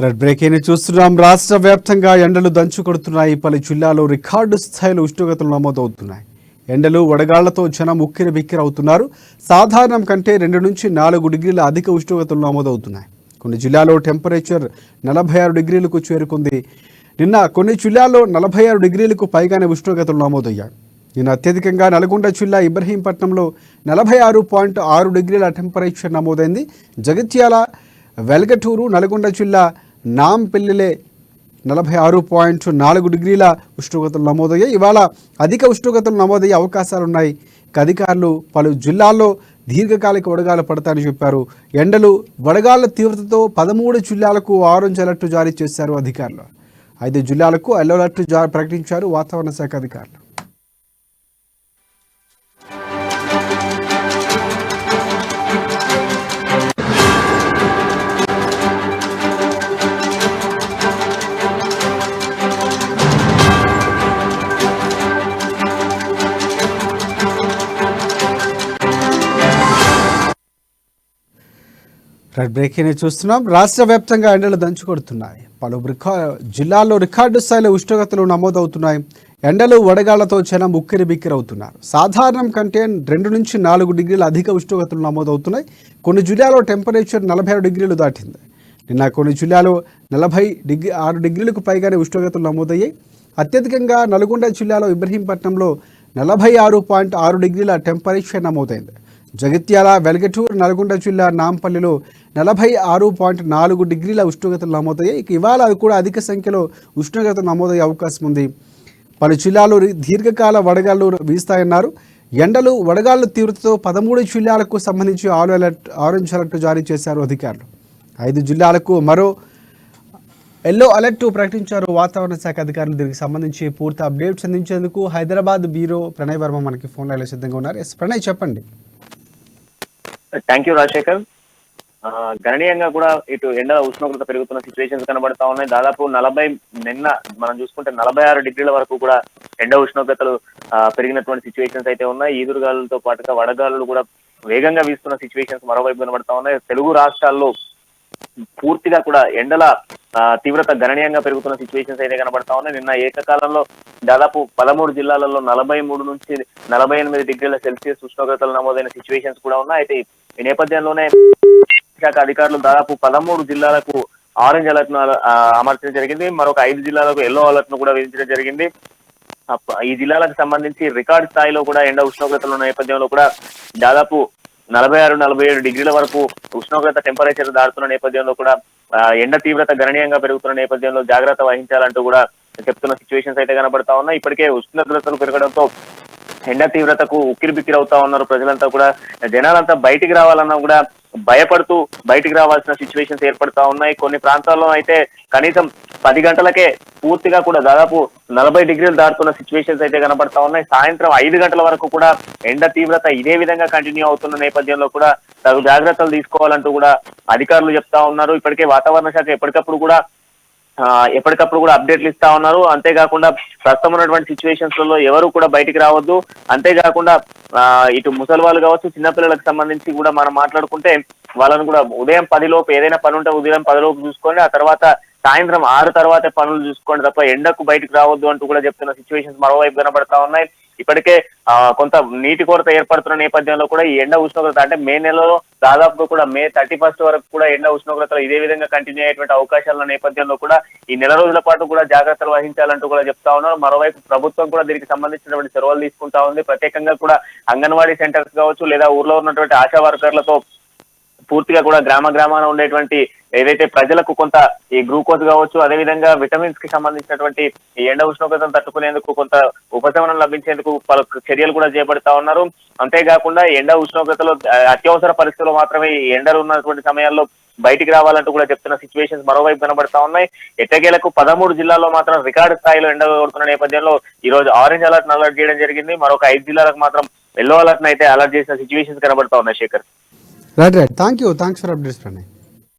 Red breaking చూస్తున్నాం. రాష్ట్ర వ్యాప్తంగా ఎండలు దంచు కొడుతున్నాయి. పలు జిల్లాలో రికార్డు స్థాయిలో ఉష్ణోగ్రతలు నమోదవుతున్నాయి. ఎండలు వడగాళ్లతో జనం ఉక్కిరి బిక్కిరి అవుతున్నారు. సాధారణం కంటే 2 నుంచి 4 డిగ్రీల అధిక ఉష్ణోగ్రతలు నమోదవుతున్నాయి. కొన్ని జిల్లాలో టెంపరేచర్ 46 డిగ్రీలకు చేరుకుంది. నిన్న కొన్ని జిల్లాల్లో 46 డిగ్రీలకు పైగానే ఉష్ణోగ్రతలు నమోదయ్యాయి. నిన్న అత్యధికంగా నల్గొండ జిల్లా ఇబ్రహీంపట్నంలో 46.6 డిగ్రీల టెంపరేచర్ నమోదైంది. జగిత్యాల, వెల్గటూరు, నల్గొండ జిల్లా నాంపల్లిలో 46.4 డిగ్రీల ఉష్ణోగ్రతలు నమోదయ్యాయి. ఇవాళ అధిక ఉష్ణోగ్రతలు నమోదయ్యే అవకాశాలున్నాయి. అధికారులు పలు జిల్లాల్లో దీర్ఘకాలిక వడగాలు పడతాయని చెప్పారు. ఎండలు వడగాళ్ల తీవ్రతతో 13 జిల్లాలకు ఆరెంజ్ అలర్ట్ జారీ చేశారు అధికారులు. 5 జిల్లాలకు ఎల్లో అలర్ట్ ప్రకటించారు వాతావరణ శాఖ అధికారులు. రెడ్ బ్రేకింగ్ చూస్తున్నాం. రాష్ట్ర వ్యాప్తంగా ఎండలు దంచుకొడుతున్నాయి. పలు జిల్లాల్లో రికార్డు స్థాయిలో ఉష్ణోగ్రతలు నమోదవుతున్నాయి. ఎండలు వడగాళ్లతో జనం ఉక్కిరి బిక్కిరి అవుతున్నారు. సాధారణం కంటే 2 నుంచి 4 డిగ్రీల అధిక ఉష్ణోగ్రతలు నమోదవుతున్నాయి. కొన్ని జిల్లాలో టెంపరేచర్ 46 డిగ్రీలు దాటింది. నిన్న కొన్ని జిల్లాలో 46 డిగ్రీలకు పైగానే ఉష్ణోగ్రతలు నమోదయ్యాయి. అత్యధికంగా నల్గొండ జిల్లాలో ఇబ్రహీంపట్నంలో 46.6 డిగ్రీల టెంపరేచర్ నమోదైంది. జగిత్యాల, వెల్గటూరు, నల్గొండ జిల్లా నాంపల్లిలో 46.4 డిగ్రీల ఉష్ణోగ్రతలు నమోదయ్యాయి. ఇవాళ అది కూడా అధిక సంఖ్యలో ఉష్ణోగ్రతలు నమోదయ్యే అవకాశం ఉంది. పలు జిల్లాలో దీర్ఘకాల వడగాళ్లు వీస్తాయన్నారు. ఎండలు వడగాళ్ల తీవ్రతతో 13 జిల్లాలకు సంబంధించి ఆరెంజ్ అలర్ట్ జారీ చేశారు అధికారులు. 5 జిల్లాలకు మరో ఎల్లో అలర్ట్ ప్రకటించారు వాతావరణ శాఖ అధికారులు. దీనికి సంబంధించి పూర్తి అప్డేట్స్ అందించేందుకు హైదరాబాద్ బ్యూరో ప్రణయ్ వర్మ మనకి ఫోన్ లైన్లో సిద్ధంగా ఉన్నారు. ఎస్ ప్రణయ్, చెప్పండి. Thank you Rajasekhar. గణనీయంగా కూడా ఇటు ఎండల ఉష్ణోగ్రత పెరుగుతున్న సిచ్యువేషన్స్ కనబడతా ఉన్నాయి. దాదాపు 40 నిన్న మనం చూసుకుంటే 46 డిగ్రీల వరకు కూడా ఎండ ఉష్ణోగ్రతలు పెరిగినటువంటి సిచ్యువేషన్స్ అయితే ఉన్నాయి. ఈదురుగాలులతో పాటుగా వడగాలులు కూడా వేగంగా వీస్తున్న సిచ్యువేషన్స్ మరోవైపు కనబడతా ఉన్నాయి. తెలుగు రాష్ట్రాల్లో పూర్తిగా కూడా ఎండల తీవ్రత గణనీయంగా పెరుగుతున్న సిచ్యువేషన్స్ అయితే కనబడతా ఉన్నాయి. నిన్న ఏకకాలంలో దాదాపు 13 జిల్లాలలో 43 నుంచి 48 డిగ్రీల సెల్సియస్ ఉష్ణోగ్రతలు నమోదైన సిచ్యువేషన్స్ కూడా ఉన్నాయి. అయితే ఈ నేపథ్యంలోనే శాఖ అధికారులు దాదాపు 13 జిల్లాలకు ఆరెంజ్ అలర్ట్ ను అమర్చడం జరిగింది. మరొక 5 జిల్లాలకు ఎల్లో అలర్ట్ ను కూడా విధించడం జరిగింది. ఈ జిల్లాలకు సంబంధించి రికార్డు స్థాయిలో కూడా ఎండ ఉష్ణోగ్రతల నేపథ్యంలో కూడా దాదాపు 46-47 డిగ్రీల వరకు ఉష్ణోగ్రత టెంపరేచర్ దాటుతున్న నేపథ్యంలో కూడా ఎండ తీవ్రత గణనీయంగా పెరుగుతున్న నేపథ్యంలో జాగ్రత్త వహించాలంటూ కూడా చెప్తున్న సిచ్యువేషన్స్ అయితే కనబడతా ఉన్నాయి. ఇప్పటికే ఉష్ణోగ్రతలు పెరగడంతో ఎండ తీవ్రతకు ఉక్కిరి బిక్కిరి అవుతా ఉన్నారు ప్రజలంతా కూడా. జనాలంతా బయటికి రావాలన్నా కూడా భయపడుతూ బయటికి రావాల్సిన సిచ్యువేషన్స్ ఏర్పడతా ఉన్నాయి. కొన్ని ప్రాంతాల్లో అయితే కనీసం 10 గంటలకే పూర్తిగా కూడా దాదాపు 40 డిగ్రీలు దాటుతున్న సిచ్యువేషన్స్ అయితే కనబడతా ఉన్నాయి. సాయంత్రం 5 గంటల వరకు కూడా ఎండ తీవ్రత ఇదే విధంగా కంటిన్యూ అవుతున్న నేపథ్యంలో కూడా తగు జాగ్రత్తలు తీసుకోవాలంటూ కూడా అధికారులు చెప్తా ఉన్నారు. ఇప్పటికే వాతావరణ శాఖ ఎప్పటికప్పుడు కూడా అప్డేట్లు ఇస్తా ఉన్నారు. అంతేకాకుండా ప్రస్తుతం ఉన్నటువంటి సిచ్యువేషన్స్ లలో ఎవరు కూడా బయటికి రావద్దు. అంతేకాకుండా ఇటు ముసలి వాళ్ళు కావచ్చు, చిన్నపిల్లలకు సంబంధించి కూడా మనం మాట్లాడుకుంటే వాళ్ళని కూడా ఉదయం 10 లోపు ఏదైనా పని ఉంటే ఉదయం 10 లోపు చూసుకోండి. ఆ తర్వాత సాయంత్రం 6 తర్వాతే పనులు చూసుకోండి తప్ప ఎండకు బయటకు రావద్దు అంటూ కూడా చెప్తున్న సిచ్యువేషన్స్ మరోవైపు కనబడతా ఉన్నాయి. ఇప్పటికే కొంత నీటి కొరత ఏర్పడుతున్న నేపథ్యంలో కూడా ఈ ఎండ ఉష్ణోగ్రత అంటే మే నెలలో దాదాపు కూడా మే 31 వరకు కూడా ఎండ ఉష్ణోగ్రతలు ఇదే విధంగా కంటిన్యూ అయ్యేటువంటి అవకాశాల నేపథ్యంలో కూడా ఈ నెల రోజుల పాటు కూడా జాగ్రత్తలు వహించాలంటూ కూడా చెప్తా ఉన్నారు. మరోవైపు ప్రభుత్వం కూడా దీనికి సంబంధించినటువంటి చొరవలు తీసుకుంటా ఉంది. ప్రత్యేకంగా కూడా అంగన్వాడీ సెంటర్స్ కావచ్చు లేదా ఊర్లో ఉన్నటువంటి ఆశా వర్కర్లతో పూర్తిగా కూడా గ్రామాన ఉండేటువంటి ఏదైతే ప్రజలకు కొంత ఈ గ్లూకోజ్ కావచ్చు, అదేవిధంగా విటమిన్స్ కి సంబంధించినటువంటి ఈ ఎండ ఉష్ణోగ్రతను తట్టుకునేందుకు కొంత ఉపశమనం లభించేందుకు పలు చర్యలు కూడా చేపడతా ఉన్నారు. అంతేకాకుండా ఎండ ఉష్ణోగ్రతలో అత్యవసర పరిస్థితుల్లో మాత్రమే ఈ ఎండలు ఉన్నటువంటి సమయాల్లో బయటికి రావాలంటూ కూడా చెప్తున్న సిచ్యువేషన్స్ మరోవైపు కనబడతా ఉన్నాయి. ఎట్టకేలకు 13 జిల్లాల్లో మాత్రం రికార్డు స్థాయిలో ఎండ కొడుతున్న నేపథ్యంలో ఈ రోజు ఆరెంజ్ అలర్ట్ అలర్ట్ చేయడం జరిగింది. మరొక 5 జిల్లాలకు మాత్రం ఎల్లో అలర్ట్ అయితే అలర్ట్ చేసిన సిచ్యువేషన్స్ కనబడతా ఉన్నాయి. Shekhar, right. Thanks for updates Pranay.